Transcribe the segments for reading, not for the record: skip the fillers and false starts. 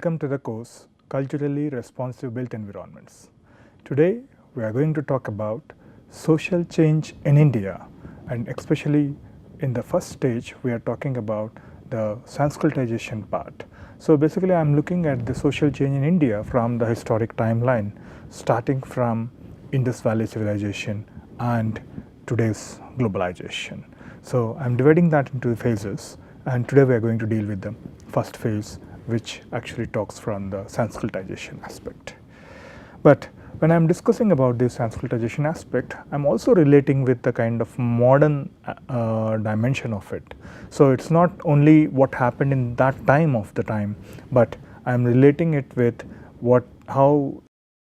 Welcome to the course Culturally Responsive Built Environments. Today we are going to talk about social change in India, and especially in the first stage we are talking about the Sanskritization part. So basically I am looking at the social change in India from the historic timeline, starting from Indus Valley civilization and today's globalization. So I am dividing that into phases, and today we are going to deal with the first phase, which actually talks from the Sanskritization aspect. But when I am discussing about this Sanskritization aspect, I am also relating with the kind of modern dimension of it. So it's not only what happened in that time, but I am relating it with how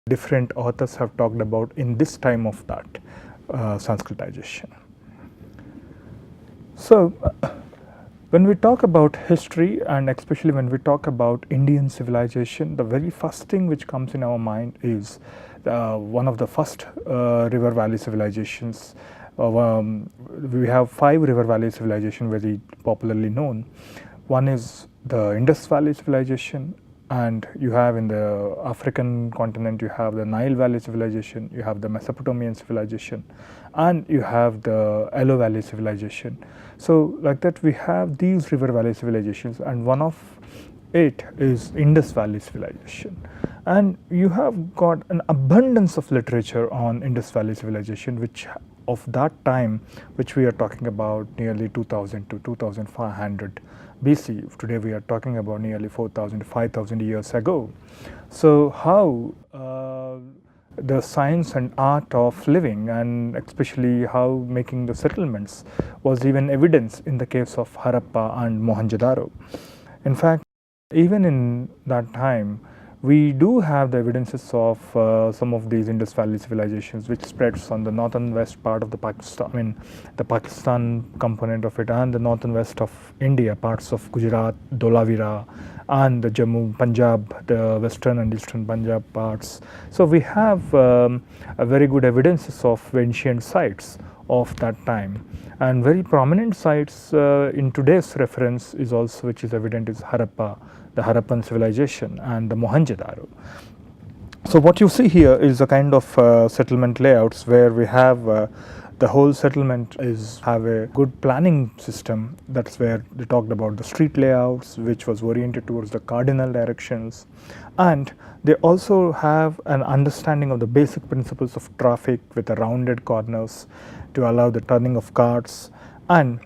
different authors have talked about in this time of that Sanskritization. So when we talk about history, and especially when we talk about Indian civilization, the very first thing which comes in our mind is one of the first river valley civilizations. We have 5 river valley civilizations very popularly known. One is the Indus Valley civilization, and you have in the African continent, you have the Nile Valley civilization, you have the Mesopotamian civilization, and you have the Yellow Valley civilization. So like that we have these river valley civilizations, and one of it is Indus Valley civilization. And you have got an abundance of literature on Indus Valley civilization, which of that time, which we are talking about nearly 2000 to 2500 BC. Today we are talking about nearly 4000 to 5000 years ago. So how the science and art of living, and especially how making the settlements, was even evidence in the case of Harappa and Mohenjo-daro. In fact, even in that time, we do have the evidences of some of these Indus Valley civilizations, which spreads on the northern west part of the Pakistan, the Pakistan component of it, and the northern west of India, parts of Gujarat, Dholavira, and the Jammu, Punjab, the western and eastern Punjab parts. So we have a very good evidences of ancient sites of that time, and very prominent sites in today's reference is also, which is evident, is Harappa, the Harappan civilization, and the Mohenjo-daro. So what you see here is a kind of settlement layouts where we have the whole settlement have a good planning system. That's where they talked about the street layouts, which was oriented towards the cardinal directions, and they also have an understanding of the basic principles of traffic with the rounded corners to allow the turning of carts, and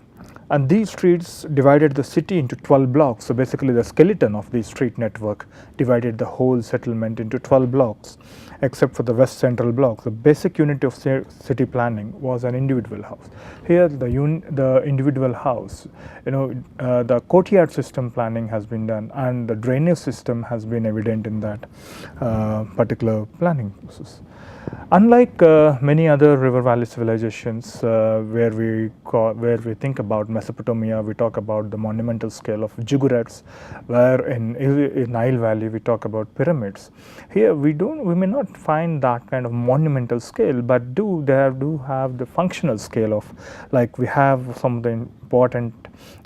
these streets divided the city into 12 blocks. So basically the skeleton of the street network divided the whole settlement into 12 blocks, except for the west central block. The basic unit of city planning was an individual house. Here the individual house, the courtyard system planning has been done, and the drainage system has been evident in that particular planning process. Unlike many other river valley civilizations where we think about Mesopotamia, we talk about the monumental scale of ziggurats, where in Nile Valley we talk about pyramids. Here we may not find that kind of monumental scale, but they do have the functional scale of, like we have some of the important,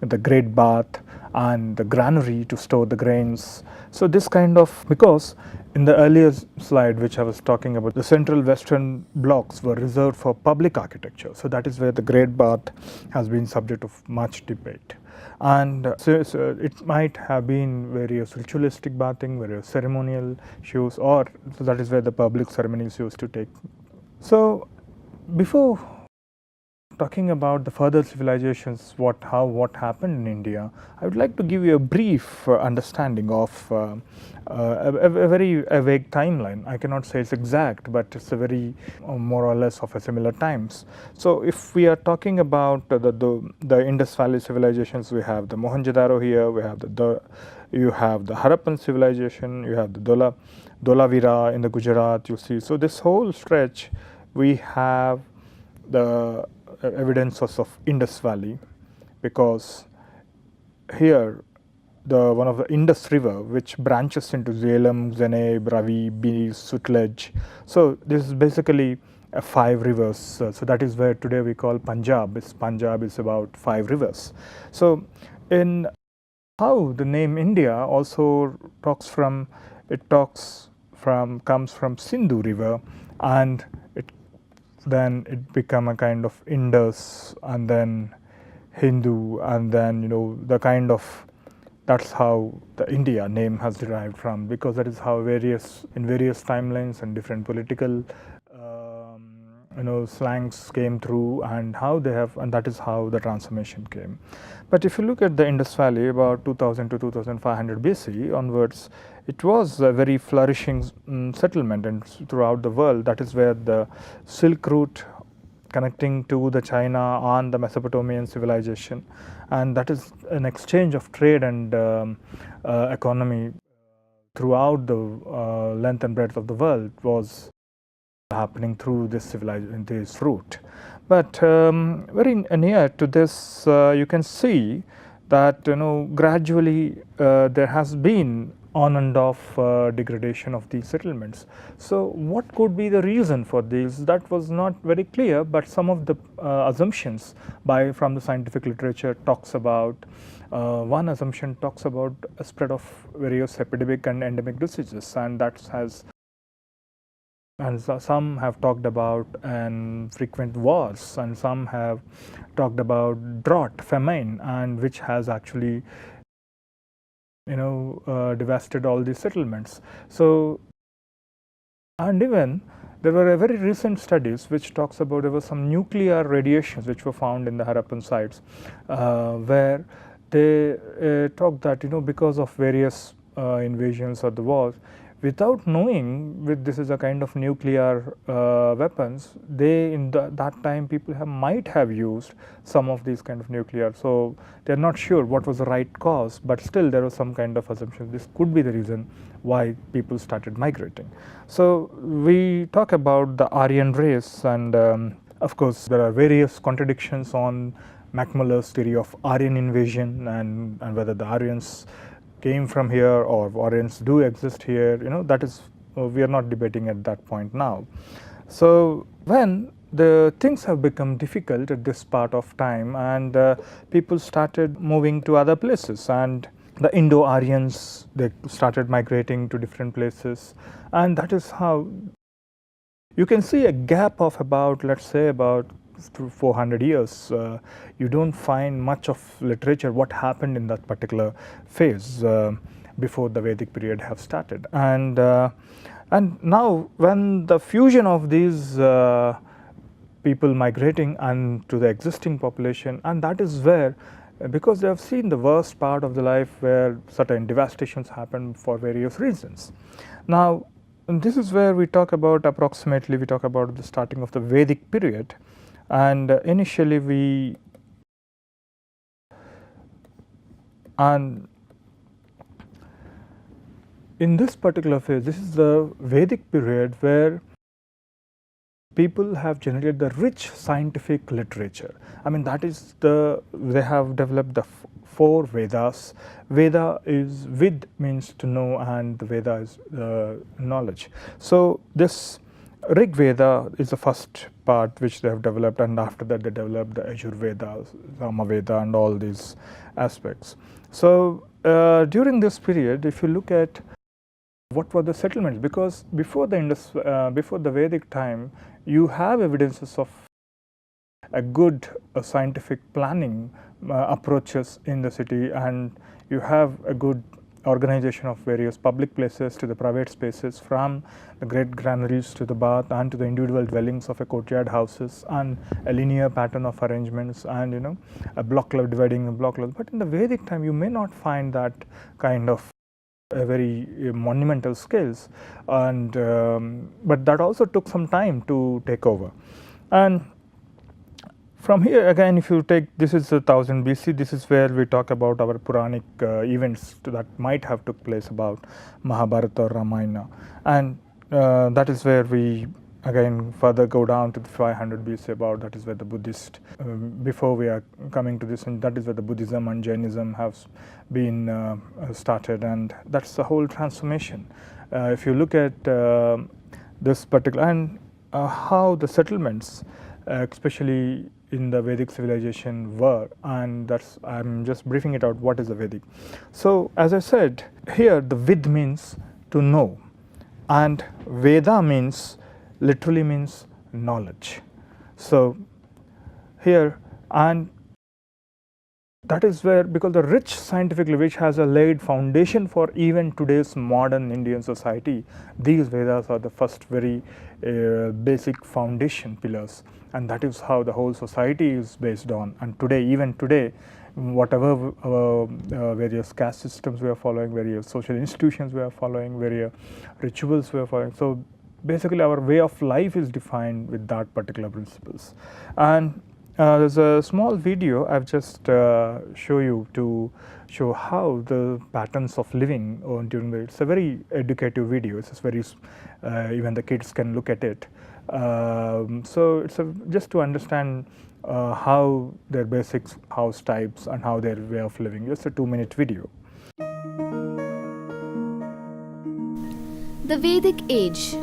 the great bath and the granary to store the grains. So this kind of, because in the earlier slide which I was talking about, the central western blocks were reserved for public architecture. So that is where the great bath has been subject of much debate. And so it might have been various ritualistic bathing, various ceremonial issues, so that is where the public ceremonies used to take. So before talking about the further civilizations, what happened in India, I would like to give you a brief understanding of a very vague timeline. I cannot say it's exact, but it's a very more or less of a similar times. So if we are talking about the Indus Valley civilizations, we have the Mohenjo-daro here, we have you have the Harappan civilization, you have the Dholavira in the Gujarat, you see. So this whole stretch we have the evidences of Indus Valley, because here one of the Indus River, which branches into Jhelum, Zeneb, Ravi, Beas, Sutlej. So this is basically 5 rivers. So that is where today we call Punjab. Punjab is about 5 rivers. So in how the name India also comes from Sindhu river, and then it become a kind of Indus, and then Hindu, and then the kind of, that's how the India name has derived from, because that is how various timelines and different political slangs came through, and that is how the transformation came. But if you look at the Indus Valley about 2000 to 2500 BC onwards, it was a very flourishing settlement, and throughout the world, that is where the Silk Route connecting to the China and the Mesopotamian civilization, and that is an exchange of trade and economy throughout the length and breadth of the world was happening through this civilization, this route. But very near to this, you can see that gradually there has been on and off degradation of these settlements. So what could be the reason for this? That was not very clear, but some of the assumptions from the scientific literature talks about, one assumption talks about a spread of various epidemic and endemic diseases, and some have talked about frequent wars, and some have talked about drought, famine, and which has actually devastated all these settlements. So, and even there were very recent studies which talks about there were some nuclear radiations which were found in the Harappan sites, where they talked that because of various invasions or the wars, without knowing this is a kind of nuclear weapons, they in that time people might have used some of these kind of nuclear. So they are not sure what was the right cause, but still there was some kind of assumption this could be the reason why people started migrating. So we talk about the Aryan race, and of course there are various contradictions on Macmillan's theory of Aryan invasion, and whether the Aryans came from here or Aryans do exist here. That is, we are not debating at that point now. So when the things have become difficult at this part of time, and people started moving to other places, and the Indo-Aryans, they started migrating to different places, and that is how you can see a gap of about, let's say, about 400 years. You don't find much of literature what happened in that particular phase before the Vedic period have started, and now when the fusion of these people migrating and to the existing population, and that is where, because they have seen the worst part of the life where certain devastations happen for various reasons. Now this is where we talk about the starting of the Vedic period. And initially in this particular phase, this is the Vedic period where people have generated the rich scientific literature. I mean, they have developed the 4 Vedas. Veda is Vid means to know, and the Veda is knowledge. So this Rig Veda is the first part which they have developed, and after that they developed the Ajur Veda, Sama Veda, and all these aspects. So during this period, if you look at what were the settlements, because before the Vedic time, you have evidences of a good scientific planning approaches in the city, and you have a good organization of various public places to the private spaces, from the great granaries to the bath and to the individual dwellings of a courtyard houses, and a linear pattern of arrangements, and a block level dividing a block level. But in the Vedic time, you may not find that kind of very monumental scales, and but that also took some time to take over. And from here again, if you take, this is 1000 BC, this is where we talk about our Puranic events that might have took place about Mahabharata or Ramayana, and that is where we again further go down to the 500 BC about, that is where the Buddhist, before we are coming to this, and that is where the Buddhism and Jainism have been started, and that's the whole transformation. If you look at this particular, and how the settlements, especially in the Vedic civilization were, and that's, I'm just briefing it out, what is the Vedic. So as I said, here the vid means to know, and Veda means, literally means knowledge. So here, and that is where, because the rich scientific which has a laid foundation for even today's modern Indian society, these Vedas are the first very basic foundation pillars, and that is how the whole society is based on. And today, even today, whatever various caste systems we are following, various social institutions we are following, various rituals we are following, so basically our way of life is defined with that particular principles. And there's a small video I've just show you to show how the patterns of living during the, it's a very educative video, it's very, even the kids can look at it. So it's just to understand how their basic house types and how their way of living, just a 2-minute video. The Vedic Age.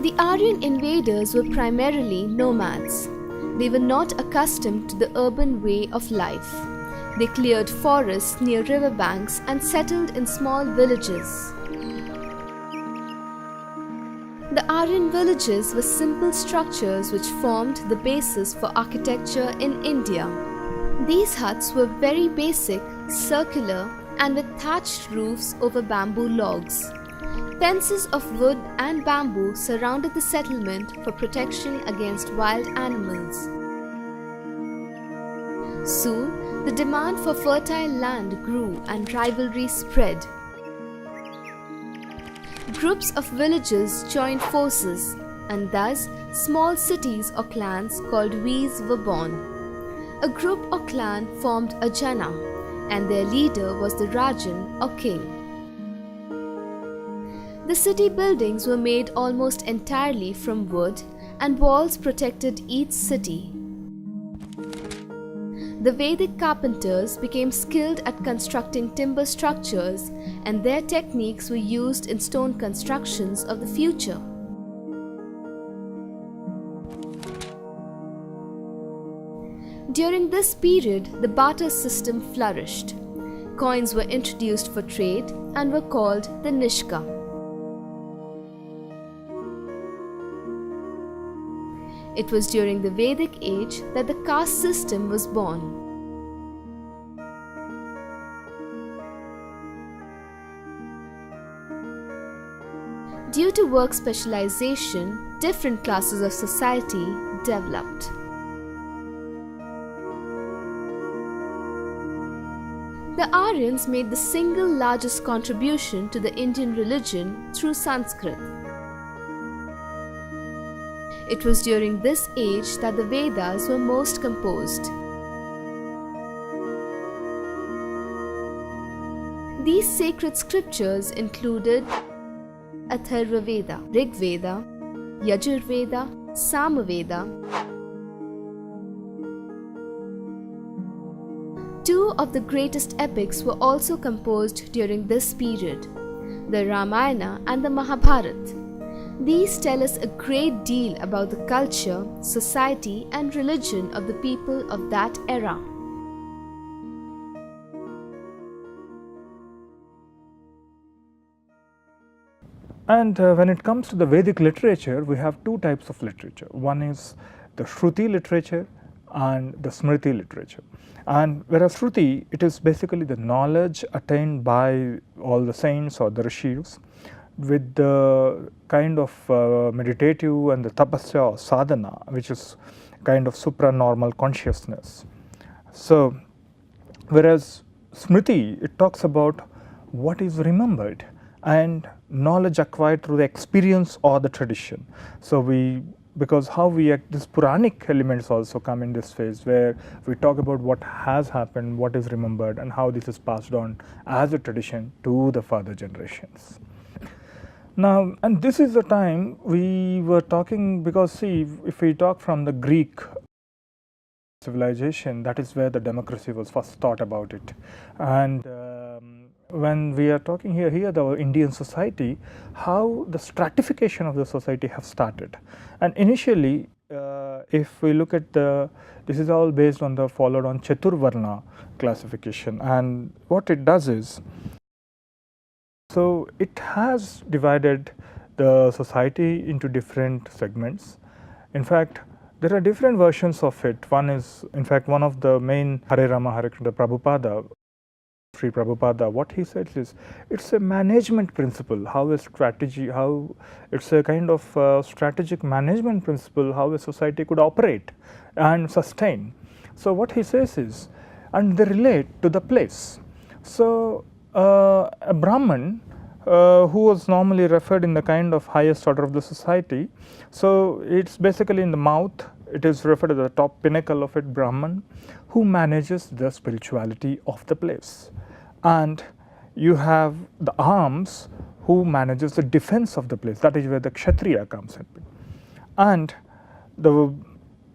The Aryan invaders were primarily nomads. They were not accustomed to the urban way of life. They cleared forests near riverbanks and settled in small villages. The Aryan villages were simple structures which formed the basis for architecture in India. These huts were very basic, circular, and with thatched roofs over bamboo logs. Fences of wood and bamboo surrounded the settlement for protection against wild animals. Soon, the demand for fertile land grew and rivalry spread. Groups of villages joined forces, and thus small cities or clans called Vees were born. A group or clan formed a jana, and their leader was the Rajan or king. The city buildings were made almost entirely from wood, and walls protected each city. The Vedic carpenters became skilled at constructing timber structures, and their techniques were used in stone constructions of the future. During this period, the barter system flourished. Coins were introduced for trade and were called the nishka. It was during the Vedic age that the caste system was born. Due to work specialization, different classes of society developed. The Aryans made the single largest contribution to the Indian religion through Sanskrit. It was during this age that the Vedas were most composed. These sacred scriptures included Atharva Veda, Rig Veda, Yajur Veda, Sama Veda. Two of the greatest epics were also composed during this period, the Ramayana and the Mahabharata. These tell us a great deal about the culture, society, and religion of the people of that era. And when it comes to the Vedic literature, we have two types of literature. One is the Shruti literature and the Smriti literature. And whereas Shruti, it is basically the knowledge attained by all the saints or the rishis, with the kind of meditative and the tapasya or sadhana, which is kind of supranormal consciousness. So, whereas Smriti, it talks about what is remembered and knowledge acquired through the experience or the tradition. So because how we act, this Puranic elements also come in this phase where we talk about what has happened, what is remembered, and how this is passed on as a tradition to the further generations. Now, and this is the time we were talking, because see, if we talk from the Greek civilization, that is where the democracy was first thought about it. And when we are talking here the Indian society, how the stratification of the society have started. And initially, if we look at this is all based on the followed on Chaturvarna classification, and what it does is, so it has divided the society into different segments. In fact, there are different versions of it. One is, in fact, one of the main Hare Rama Hare Krishna Prabhupada, Sri Prabhupada, what he says is, it's a management principle, how a strategy, how it's a kind of strategic management principle, how a society could operate and sustain. So what he says is, and they relate to the place. So a Brahman who was normally referred in the kind of highest order of the society, so it's basically in the mouth, it is referred to the top pinnacle of it, Brahman, who manages the spirituality of the place. And you have the arms, who manages the defense of the place, that is where the Kshatriya comes in. And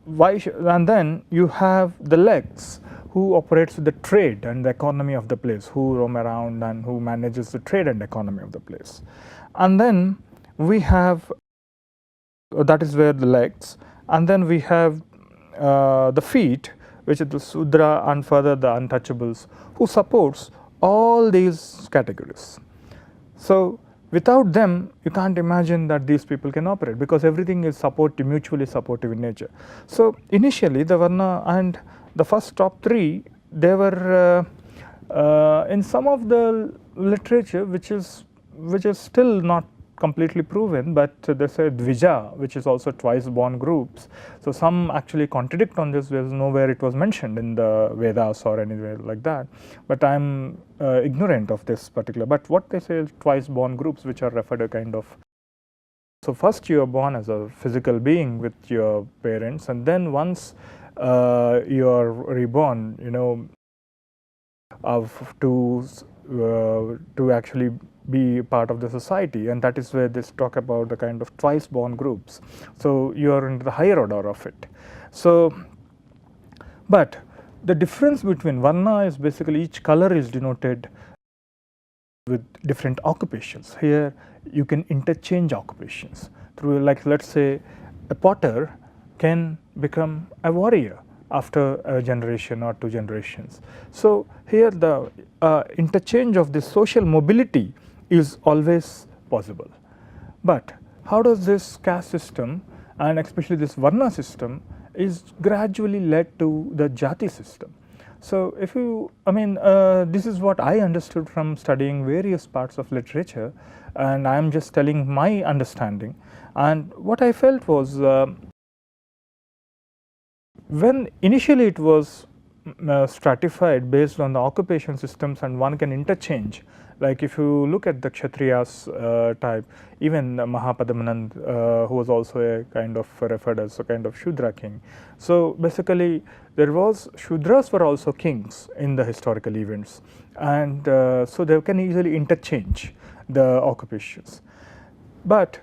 and then you have the legs, who operates with the trade and the economy of the place, who roam around and who manages the trade and economy of the place. And then we have, that is where the legs, and then we have the feet, which is the Sudra, and further the untouchables, who supports all these categories. So without them, you can't imagine that these people can operate, because everything is mutually supportive in nature. So initially the Varna and the first top three, they were in some of the literature which is still not completely proven, but they say Dvija, which is also twice born groups. So some actually contradict on this. There's nowhere it was mentioned in the Vedas or anywhere like that. But I'm ignorant of this particular. But what they say is twice born groups, which are referred to kind of. So first you are born as a physical being with your parents, and then once you are reborn, to actually be part of the society, and that is where this talk about the kind of twice born groups. So you are in the higher order of it. So, but the difference between Varna is basically each color is denoted with different occupations. Here you can interchange occupations through, like, let's say a potter can become a warrior after a generation or two generations. So here the interchange of this social mobility is always possible. But how does this caste system, and especially this Varna system, is gradually led to the jati system? So if you, this is what I understood from studying various parts of literature, and I am just telling my understanding. And what I felt was, when initially it was stratified based on the occupation systems, and one can interchange, like if you look at the Kshatriyas type, even Mahapadamanand, who was also a kind of referred as a kind of Shudra king. So basically there was, Shudras were also kings in the historical events, and so they can easily interchange the occupations. But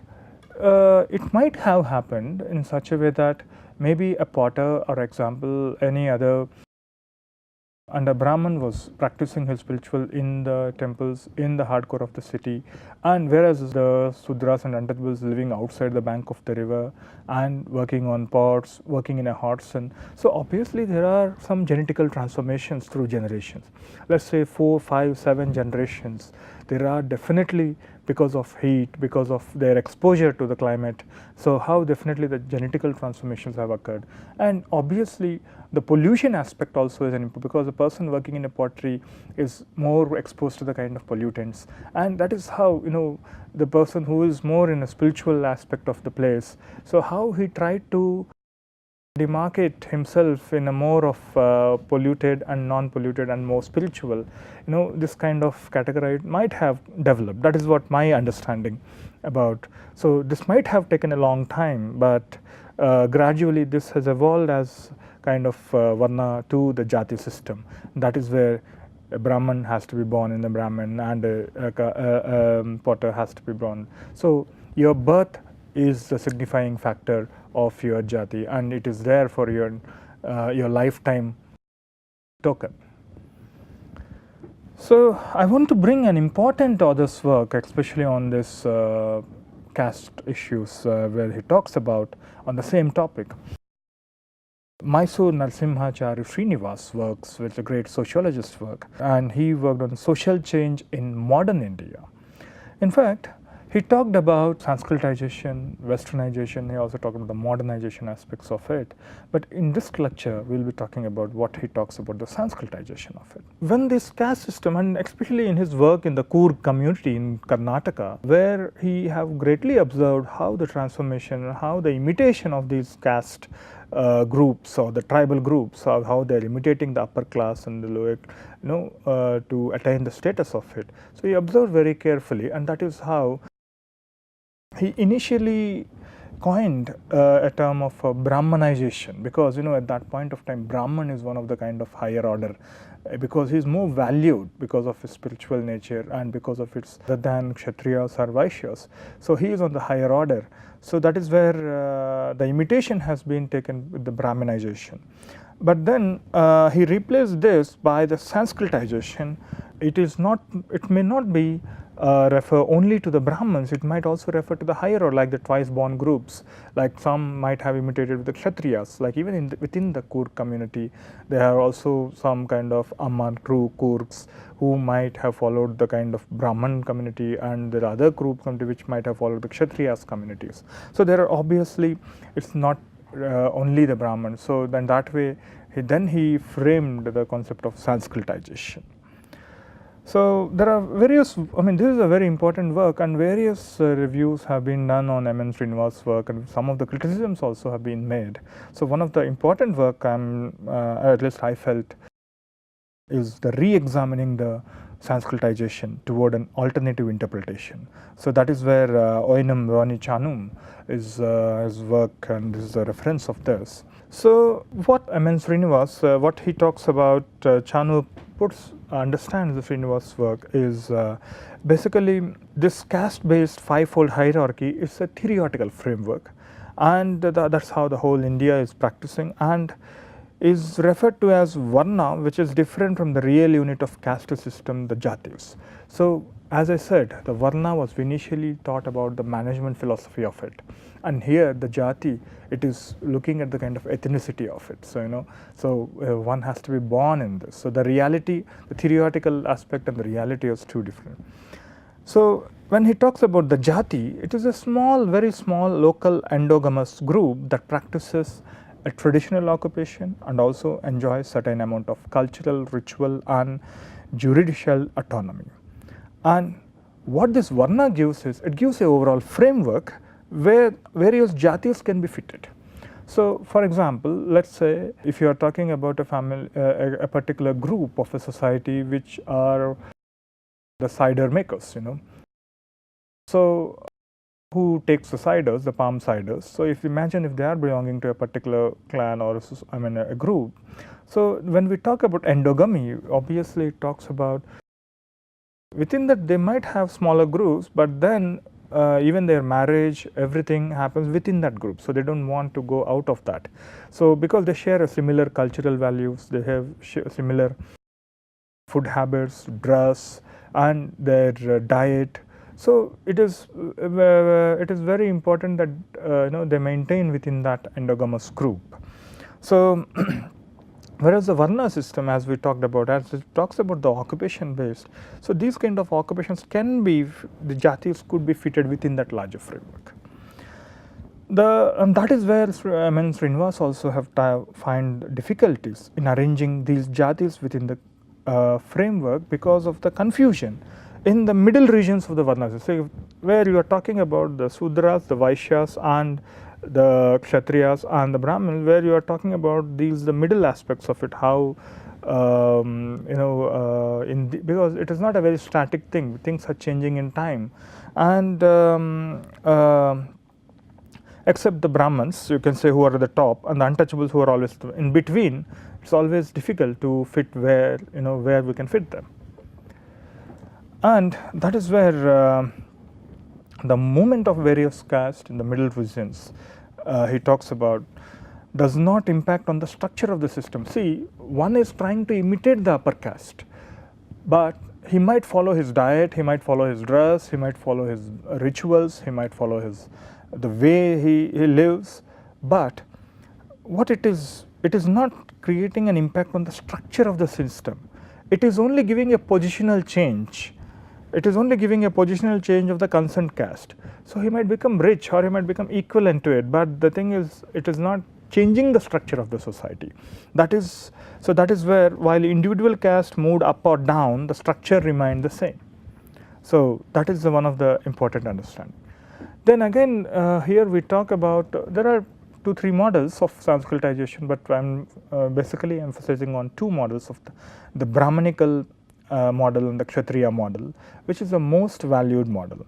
it might have happened in such a way that maybe a potter, or example any other, and a Brahman was practicing his spiritual in the temples in the hardcore of the city, and whereas the Sudras and untouchables living outside the bank of the river and working on pots, working in a hot sun. So obviously there are some genetical transformations through generations. Let's say 4, 5, 7 generations. There are definitely, because of heat, because of their exposure to the climate, so how definitely the genetical transformations have occurred. And obviously the pollution aspect also is an important, because a person working in a pottery is more exposed to the kind of pollutants, and that is how, the person who is more in a spiritual aspect of the place, so how he tried to demarcate himself in a more of polluted and non-polluted and more spiritual, this kind of category might have developed. That is what my understanding about. So this might have taken a long time, but gradually this has evolved as kind of Varna to the jati system. That is where a Brahman has to be born in the Brahman, and a potter has to be born. So your birth is the signifying factor of your jati, and it is there for your lifetime token. So I want to bring an important author's work, especially on this caste issues, where he talks about on the same topic. Mysore Narasimhacharya Srinivas works, which is a great sociologist work, and he worked on social change in modern India. In fact, he talked about Sanskritization, Westernization. He also talked about the modernization aspects of it. But in this lecture, we'll be talking about what he talks about the Sanskritization of it. When this caste system, and especially in his work in the Coorg community in Karnataka, where he have greatly observed how the transformation, how the imitation of these caste groups or the tribal groups, how they're imitating the upper class and the lower, to attain the status of it. So he observed very carefully, and that is how he initially coined a term of Brahmanization, because at that point of time Brahman is one of the kind of higher order, because he is more valued because of his spiritual nature and because of its than Kshatriyas or Vaishyas. So he is on the higher order. So that is where the imitation has been taken with the Brahmanization. But then he replaced this by the Sanskritization. It may not be refer only to the Brahmins, it might also refer to the higher or like the twice born groups, like some might have imitated with the Kshatriyas, like even within the Coorg community there are also some kind of Amman true Coorgs who might have followed the kind of Brahman community, and there are other group community which might have followed the Kshatriyas communities. So there are obviously, it's not only the Brahmins. So then that way he framed the concept of Sanskritization. So there are various, this is a very important work, and various reviews have been done on M.N. Srinivas' work, and some of the criticisms also have been made. So one of the important work at least I felt, is the re-examining the Sanskritization toward an alternative interpretation. So that is where Oinam Vani Chanum is his work, and this is a reference of this. So what M.N. Srinivas, what he talks about, Chanu understands the Srinivas work is basically this caste-based five-fold hierarchy is a theoretical framework, and that's how the whole India is practicing, and is referred to as Varna, which is different from the real unit of caste system, the jatis. So as I said, the Varna was initially thought about the management philosophy of it, and here the jati, it is looking at the kind of ethnicity of it. So one has to be born in this. So the reality, the theoretical aspect and the reality is two different. So when he talks about the jati, it is a small, very small local endogamous group that practices a traditional occupation and also enjoys certain amount of cultural, ritual and juridical autonomy. And what this Varna gives is, it gives an overall framework where various jatis can be fitted. So for example, let's say if you are talking about a family, a particular group of a society which are the cider makers, So who takes the ciders, the palm ciders. So if you imagine if they are belonging to a particular clan or a group. So when we talk about endogamy, obviously it talks about within that they might have smaller groups, but then even their marriage, everything happens within that group. So they don't want to go out of that. So because they share a similar cultural values, they have similar food habits, dress and their diet. So it is very important that they maintain within that endogamous group. So whereas the Varna system, as we talked about, as it talks about the occupation based, so these kind of occupations can be, the jatis could be fitted within that larger framework. That is where M.N. Srinivas also have find difficulties in arranging these jatis within the framework because of the confusion in the middle regions of the Varna system, so where you are talking about the Sudras, the Vaishyas and the Kshatriyas and the Brahmins, where you are talking about the middle aspects of it, how because it is not a very static thing, things are changing in time, and except the Brahmins, you can say, who are at the top, and the untouchables who are always in between, it's always difficult to fit where we can fit them. And that is where the movement of various castes in the middle regions, he talks about, does not impact on the structure of the system. See, one is trying to imitate the upper caste, but he might follow his diet, he might follow his dress, he might follow his rituals, he might follow the way he lives, but what it is not creating an impact on the structure of the system. It is only giving a positional change. It is only giving a positional change of the concerned caste. So he might become rich or he might become equivalent to it, but the thing is, it is not changing the structure of the society. That is where, while individual caste moved up or down, the structure remained the same. So that is one of the important understanding. Then again, here we talk about, there are 2-3 models of Sanskritization, but I am basically emphasizing on 2 models of the Brahmanical model and the Kshatriya model, which is the most valued model.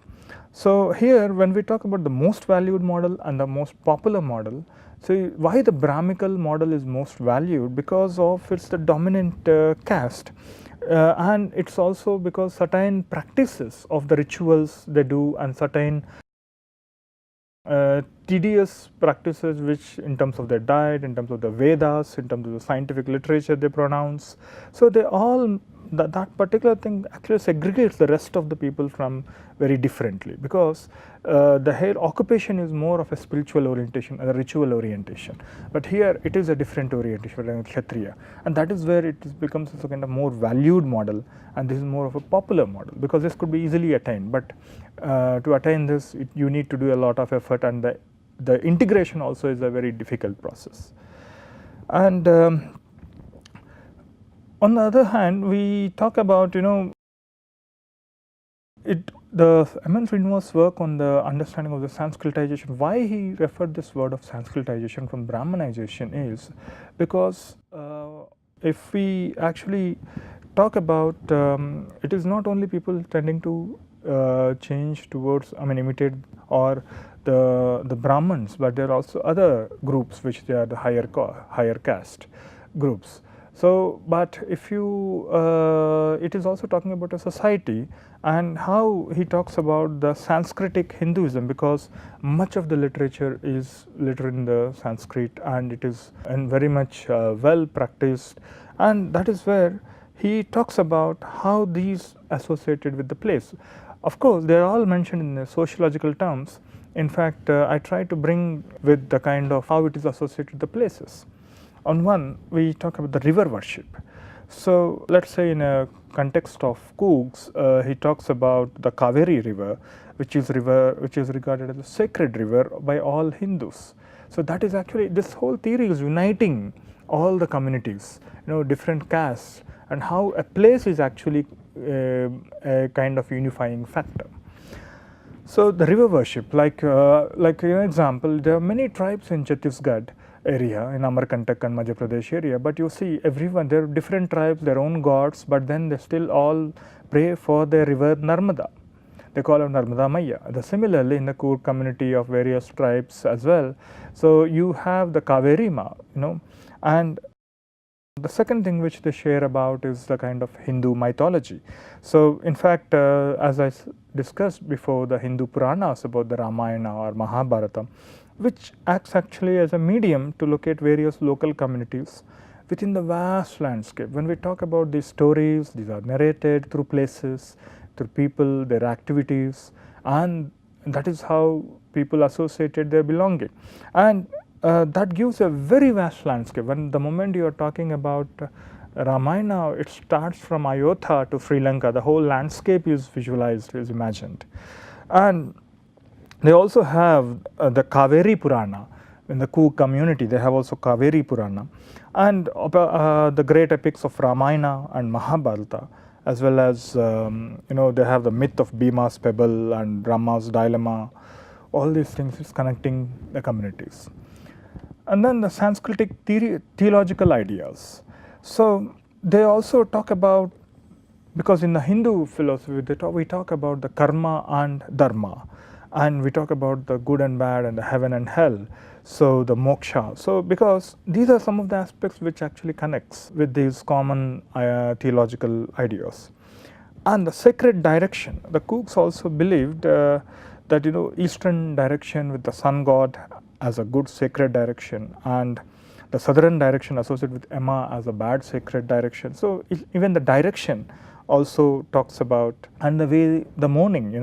So here, when we talk about the most valued model and the most popular model, so why the Brahmanical model is most valued? Because of it's the dominant caste, and it's also because certain practices of the rituals they do and certain tedious practices, which in terms of their diet, in terms of the Vedas, in terms of the scientific literature they pronounce. So they all, that particular thing actually segregates the rest of the people from very differently, because the here occupation is more of a spiritual orientation, a ritual orientation, but here it is a different orientation than Kshatriya, and that is where it becomes a kind of more valued model, and this is more of a popular model, because this could be easily attained, but to attain this you need to do a lot of effort, and the integration also is a very difficult process. And on the other hand, we talk about, the M.N. Srinivasa's work on the understanding of the Sanskritization. Why he referred this word of Sanskritization from Brahmanization is because if we actually talk about, it is not only people tending to change towards, imitate or the Brahmins, but there are also other groups which they are the higher caste groups. So, but if you, it is also talking about a society, and how he talks about the Sanskritic Hinduism, because much of the literature is literate in the Sanskrit, and it is very much well practiced, and that is where he talks about how these associated with the place. Of course, they are all mentioned in the sociological terms. In fact, I try to bring with the kind of how it is associated with the places. On one, we talk about the river worship. So let's say in a context of Cougs, he talks about the Kaveri river, which is regarded as a sacred river by all Hindus. So that is actually, this whole theory is uniting all the communities, different castes, and how a place is actually a kind of unifying factor. So the river worship, like an example, there are many tribes in Chhattisgarh area, in Amarkantak and Madhya Pradesh area, but you see everyone, there are different tribes, their own gods, but then they still all pray for the river Narmada. They call it Narmada Maya. Similarly, in the Coorg community of various tribes as well. So you have the Kaveri Ma, and the second thing which they share about is the kind of Hindu mythology. So in fact, as I discussed before, the Hindu Puranas about the Ramayana or Mahabharata, which acts actually as a medium to locate various local communities within the vast landscape. When we talk about these stories, these are narrated through places, through people, their activities, and that is how people associated their belonging. And that gives a very vast landscape. When the moment you are talking about Ramayana, it starts from Ayodhya to Sri Lanka. The whole landscape is visualized, is imagined. And they also have the Kaveri Purana. In the Coorg community, they have also Kaveri Purana, and the great epics of Ramayana and Mahabharata, as well as they have the myth of Bhima's pebble and Rama's dilemma. All these things is connecting the communities. And then the Sanskritic theological ideas. So they also talk about, because in the Hindu philosophy we talk about the karma and dharma, and we talk about the good and bad and the heaven and hell, so the moksha. So because these are some of the aspects which actually connects with these common theological ideas. And the sacred direction, the Cougs also believed that eastern direction with the sun god as a good sacred direction, and the southern direction associated with Emma as a bad sacred direction. So even the direction also talks about, and the way the mourning,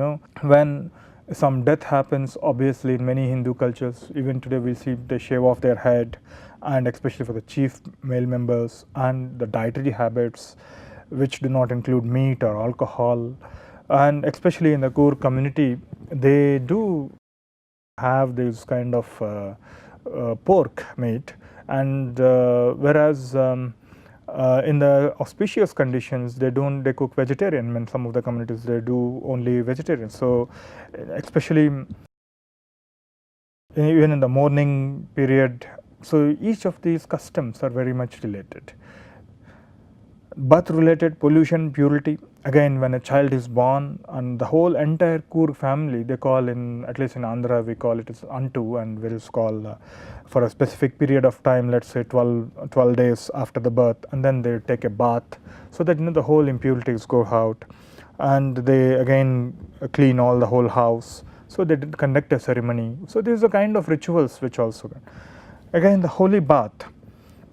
when some death happens, obviously in many Hindu cultures, even today we see they shave off their head, and especially for the chief male members, and the dietary habits which do not include meat or alcohol, and especially in the Gur community, they do have this kind of pork meat, and whereas in the auspicious conditions they cook vegetarian. In some of the communities they do only vegetarian. So especially even in the mourning period, so each of these customs are very much related. Birth related, pollution, purity, again when a child is born, and the whole entire Kur family, they call, in at least in Andhra we call it as Antu, and we'll call for a specific period of time, let's say 12 days after the birth, and then they take a bath, so that the whole impurities go out, and they again clean all the whole house, so they did conduct a ceremony. So these are kind of rituals which also, again the holy bath.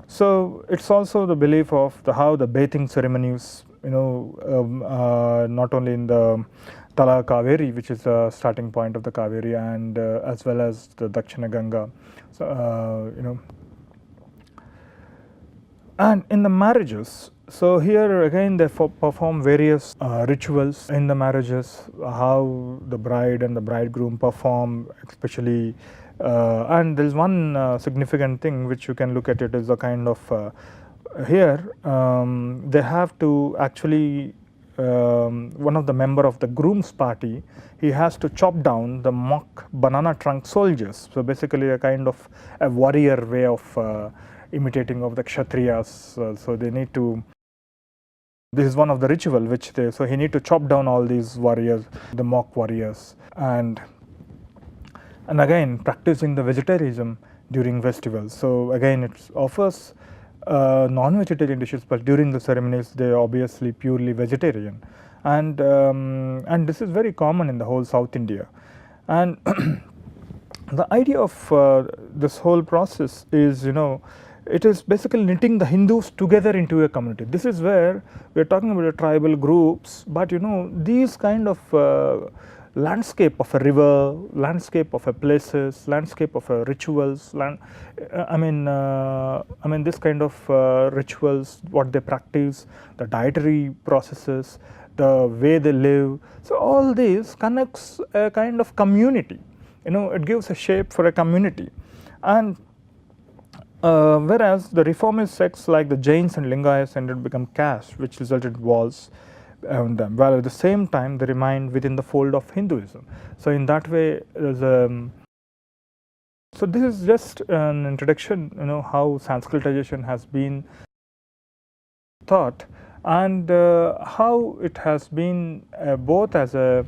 So it's also the belief of how the bathing ceremonies, not only in the Tala Kaveri, which is the starting point of the Kaveri, and as well as the Dakshina Ganga, so, and in the marriages. So here again they perform various rituals in the marriages, how the bride and the bridegroom perform, especially. And there is one significant thing which you can look at it is a kind of here they have to actually one of the member of the groom's party, he has to chop down the mock banana trunk soldiers. So basically a kind of a warrior way of imitating of the Kshatriyas. So they need to, this is one of the ritual which they, so he need to chop down all these warriors, the mock warriors, and again practicing the vegetarianism during festivals. So again it offers non-vegetarian dishes, but during the ceremonies they are obviously purely vegetarian, and this is very common in the whole South India. And the idea of this whole process is, it is basically knitting the Hindus together into a community. This is where we are talking about tribal groups, but these kind of landscape of a river, landscape of a places, landscape of a rituals, I mean this kind of rituals, what they practice, the dietary processes, the way they live. So all this connects a kind of community. It gives a shape for a community. And whereas the reformist sects like the Jains and Lingayas ended up become caste, which resulted in walls around them, while at the same time they remained within the fold of Hinduism. So in that way, there's a. So this is just an introduction, how Sanskritization has been taught, and how it has been both as a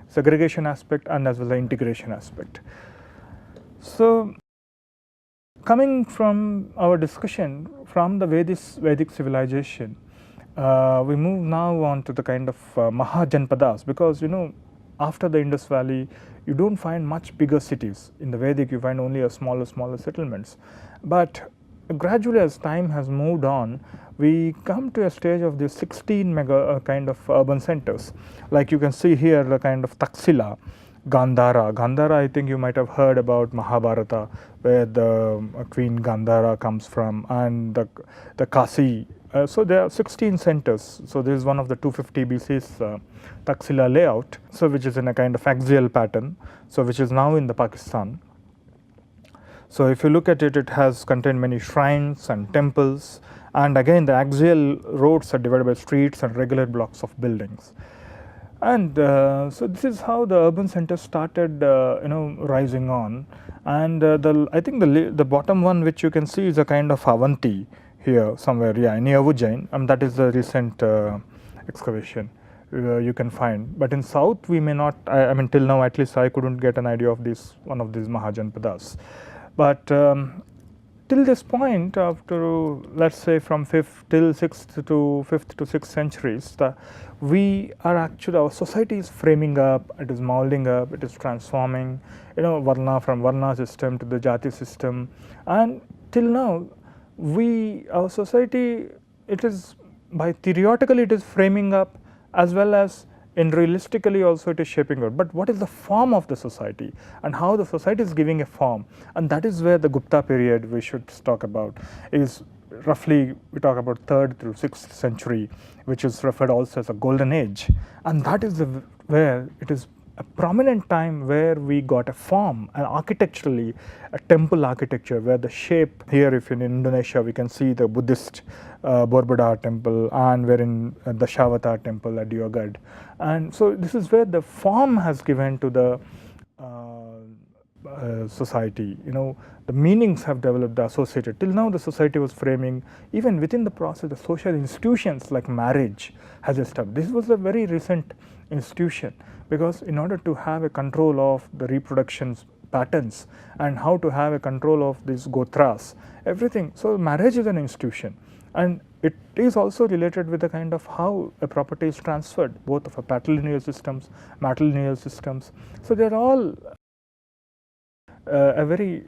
segregation aspect and as well as an integration aspect. So coming from our discussion from the Vedic civilization, we move now on to the kind of Mahajanpadas, because after the Indus Valley you don't find much bigger cities. In the Vedic you find only a smaller settlements, but gradually as time has moved on, we come to a stage of these 16 mega kind of urban centers. Like you can see here the kind of Taxila, Gandhara, I think you might have heard about Mahabharata, where the Queen Gandhara comes from, and the Kasi. So there are 16 centers. So this is one of the 250 BC's Taxila layout, so which is in a kind of axial pattern, so which is now in the Pakistan. So if you look at it, it has contained many shrines and temples, and again the axial roads are divided by streets and regular blocks of buildings. And so this is how the urban centers started rising on. And I think the bottom one which you can see is a kind of Avanti here somewhere, near Ujjain, that is the recent excavation you can find. But in south we may not, I mean till now at least I couldn't get an idea of one of these Mahajanpadas. But till this point, after let's say from 5th till 6th to 5th to 6th centuries, we are actually, our society is framing up, it is molding up, it is transforming, Varna, from Varna system to the jati system, and till now our society, it is theoretically it is framing up, as well as in realistically also it is shaping out. But what is the form of the society and how the society is giving a form, and that is where the Gupta period we should talk about is roughly, we talk about 3rd through 6th century, which is referred also as a golden age, and that is where it is a prominent time where we got a form, and architecturally a temple architecture where the shape here, if in Indonesia we can see the Buddhist Borobudur temple, and we're in the Shavata temple at Yogad, and so this is where the form has given to the society. The meanings have developed, the associated. Till now the society was framing, even within the process, the social institutions like marriage has established. This was a very recent institution, because in order to have a control of the reproduction patterns and how to have a control of these gotras, everything. So marriage is an institution, and it is also related with the kind of how a property is transferred, both of a patrilineal systems, matrilineal systems. So they're all a very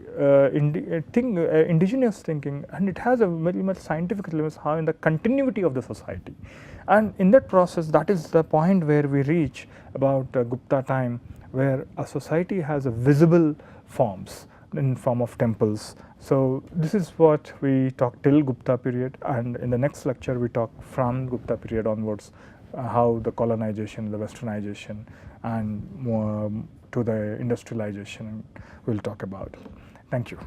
indigenous thinking, and it has a very much scientific limits how in the continuity of the society. And in that process, that is the point where we reach about Gupta time, where a society has a visible forms in form of temples. So this is what we talk till Gupta period, and in the next lecture we talk from Gupta period onwards, how the colonization, the westernization, and more to the industrialization we'll talk about. Thank you.